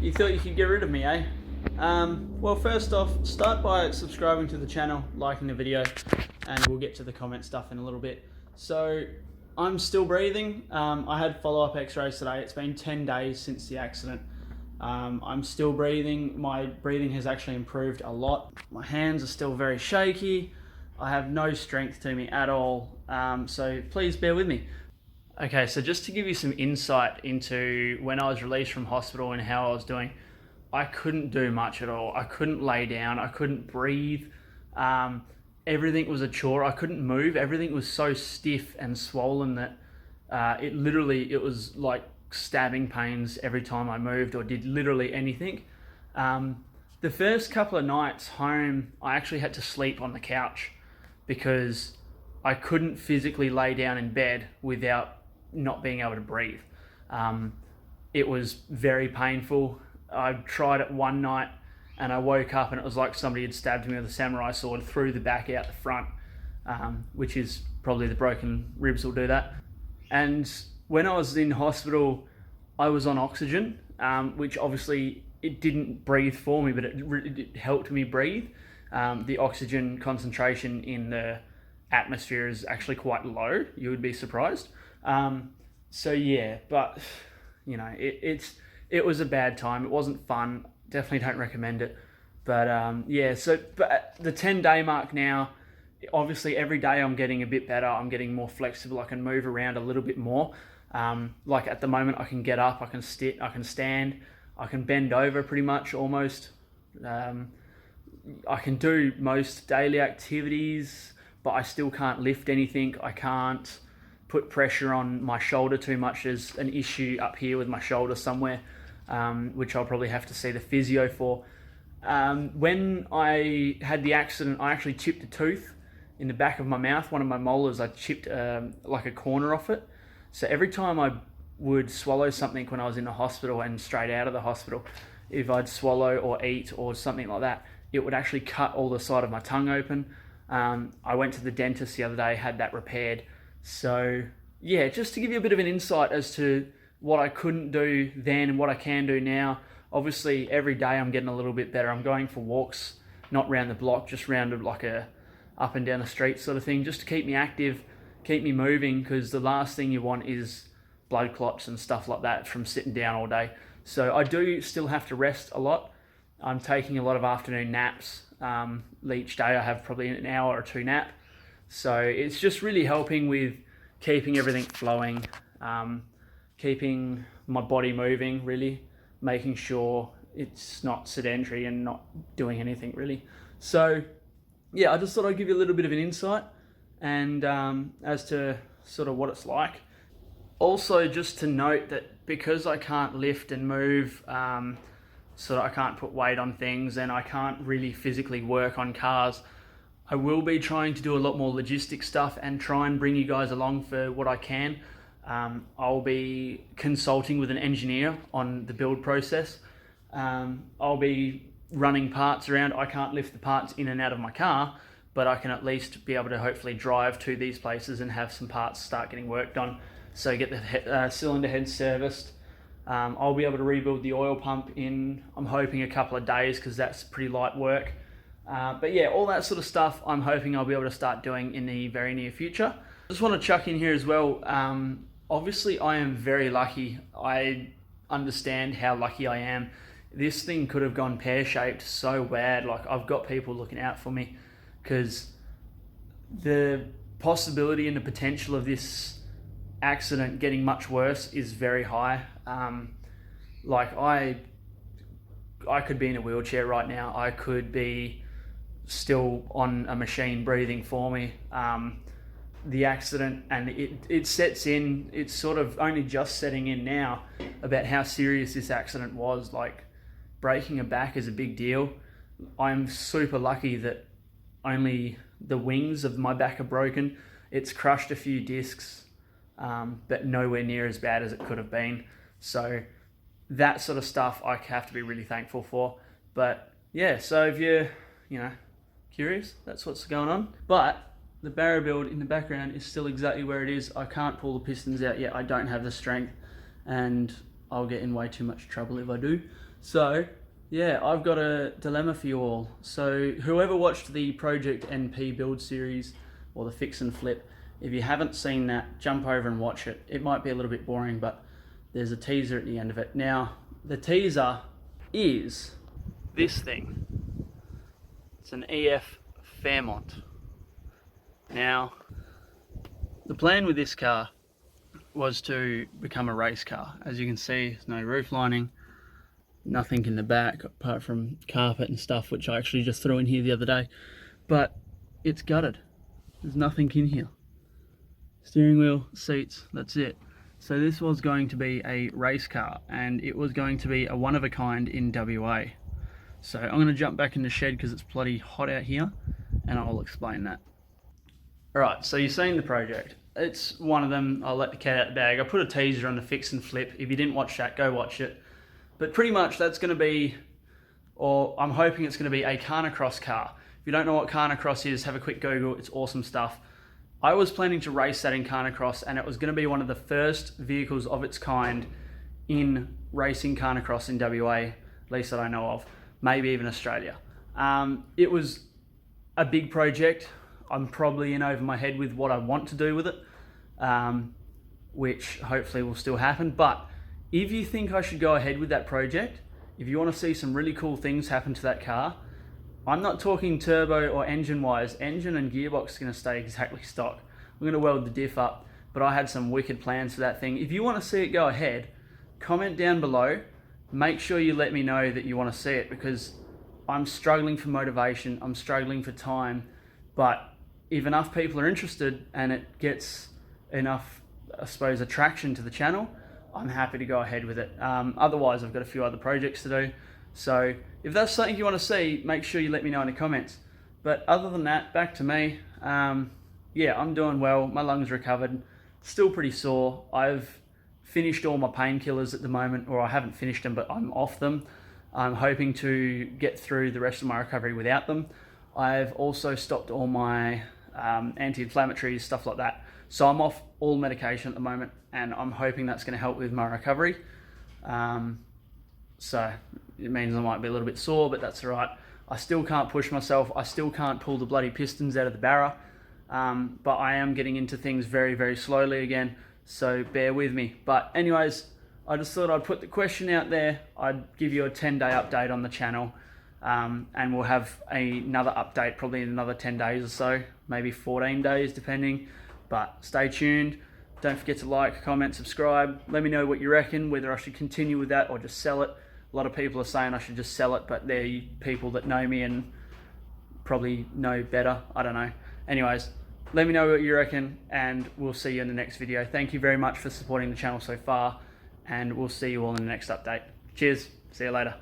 You thought you could get rid of me, eh? Well, first off, start by subscribing to the channel, liking the video, and we'll get to the comment stuff in a little bit. So, I'm still breathing. I had follow-up x-rays today. It's been 10 days since the accident. I'm still breathing. My breathing has actually improved a lot. My hands are still very shaky. I have no strength to me at all. So please bear with me. Okay, so just to give you some insight into when I was released from hospital and how I was doing, I couldn't do much at all. I couldn't lay down. I couldn't breathe. Everything was a chore. I couldn't move. Everything was so stiff and swollen that it was like stabbing pains every time I moved or did literally anything. The first couple of nights home, I actually had to sleep on the couch because I couldn't physically lay down in bed without not being able to breathe. It was very painful. I tried it one night and I woke up and it was like somebody had stabbed me with a samurai sword through the back out the front, which is probably the broken ribs will do that. And when I was in hospital, I was on oxygen, which obviously it didn't breathe for me, but it helped me breathe. The oxygen concentration in the atmosphere is actually quite low. You would be surprised. So yeah, but you know, it was a bad time. It wasn't fun. Definitely don't recommend it. But yeah, but the 10-day mark now, obviously every day I'm getting a bit better. I'm getting more flexible. I can move around a little bit more. Like at the moment I can get up, I can sit, I can stand, I can bend over pretty much almost. I can do most daily activities, but I still can't lift anything. I can't put pressure on my shoulder too much. There's an issue up here with my shoulder somewhere, which I'll probably have to see the physio for. When I had the accident, I actually chipped a tooth in the back of my mouth. One of my molars, I chipped like a corner off it. So every time I would swallow something when I was in the hospital and straight out of the hospital, if I'd swallow or eat or something like that, it would actually cut all the side of my tongue open. I went to the dentist the other day, had that repaired. So yeah, just to give you a bit of an insight as to what I couldn't do then and what I can do now. Obviously every day I'm getting a little bit better. I'm going for walks, not round the block, just round like a up and down the street sort of thing, just to keep me active, keep me moving, because the last thing you want is blood clots and stuff like that from sitting down all day. So I do still have to rest a lot. I'm taking a lot of afternoon naps. Each day I have probably an hour or two nap. So it's just really helping with keeping everything flowing, keeping my body moving, really, making sure it's not sedentary and not doing anything really. So yeah, I just thought I'd give you a little bit of an insight and as to sort of what it's like. Also, just to note that because I can't lift and move, so I can't put weight on things and I can't really physically work on cars, I will be trying to do a lot more logistic stuff and try and bring you guys along for what I can. I'll be consulting with an engineer on the build process. I'll be running parts around. I can't lift the parts in and out of my car, but I can at least be able to hopefully drive to these places and have some parts start getting worked on. So get the cylinder head serviced. I'll be able to rebuild the oil pump in, I'm hoping, a couple of days, because that's pretty light work. But yeah, all that sort of stuff I'm hoping I'll be able to start doing in the very near future. I just want to chuck in here as well. Obviously I am very lucky. I understand how lucky I am. This thing could have gone pear-shaped so bad. Like, I've got people looking out for me, because the possibility and the potential of this accident getting much worse is very high. Like, I could be in a wheelchair right now. I could be still on a machine breathing for me. The accident, and it sets in, it's sort of only just setting in now about how serious this accident was. Like, breaking a back is a big deal. I'm super lucky that only the wings of my back are broken. It's crushed a few discs, but nowhere near as bad as it could have been. So that sort of stuff I have to be really thankful for. But yeah, so if you're, curious, that's what's going on. But the barrow build in the background is still exactly where it is. I can't pull the pistons out yet. I don't have the strength, and I'll get in way too much trouble if I do. So, yeah, I've got a dilemma for you all. So, whoever watched the Project NP build series or the fix and flip, if you haven't seen that, jump over and watch it. It might be a little bit boring, but there's a teaser at the end of it. Now, the teaser is this thing. It's an EF Fairmont. Now, the plan with this car was to become a race car. As you can see, there's no roof lining, nothing in the back apart from carpet and stuff, which I actually just threw in here the other day. But it's gutted. There's nothing in here. Steering wheel, seats, that's it. So this was going to be a race car, and it was going to be a one of a kind in WA. So I'm going to jump back in the shed because it's bloody hot out here, and I'll explain that. Alright, so you've seen the project. It's one of them. I'll let the cat out the bag. I put a teaser on the fix and flip. If you didn't watch that, go watch it. But pretty much that's going to be, or I'm hoping it's going to be, a Carnicross car. If you don't know what Carnicross is, have a quick Google. It's awesome stuff. I was planning to race that in Carnicross, and it was going to be one of the first vehicles of its kind in racing Carnicross in WA, at least that I know of, maybe even Australia. It was a big project. I'm probably in over my head with what I want to do with it, which hopefully will still happen. But if you think I should go ahead with that project, if you want to see some really cool things happen to that car, I'm not talking turbo or engine wise. Engine and gearbox is going to stay exactly stock. I'm going to weld the diff up, but I had some wicked plans for that thing. If you want to see it go ahead, comment down below. Make sure you let me know that you want to see it, because I'm struggling for motivation. I'm struggling for time, but if enough people are interested and it gets enough, I suppose, attraction to the channel, I'm happy to go ahead with it. Otherwise, I've got a few other projects to do. So if that's something you want to see, make sure you let me know in the comments. But other than that, back to me. Yeah, I'm doing well. My lungs recovered. Still pretty sore. I've finished all my painkillers at the moment, or I haven't finished them, but I'm off them. I'm hoping to get through the rest of my recovery without them. I've also stopped all my anti-inflammatories, stuff like that. So I'm off all medication at the moment, and I'm hoping that's going to help with my recovery. So it means I might be a little bit sore, but that's all right. I still can't push myself. I still can't pull the bloody pistons out of the barra. But I am getting into things very, very slowly again. So bear with me. But anyways, I just thought I'd put the question out there. I'd give you a 10-day update on the channel. And we'll have another update probably in another 10 days or so, maybe 14 days depending. But stay tuned. Don't forget to like, comment, subscribe. Let me know what you reckon, whether I should continue with that or just sell it. A lot of people are saying I should just sell it, but they're people that know me and probably know better. I don't know. Anyways, let me know what you reckon, and we'll see you in the next video. Thank you very much for supporting the channel so far, and we'll see you all in the next update. Cheers. See you later.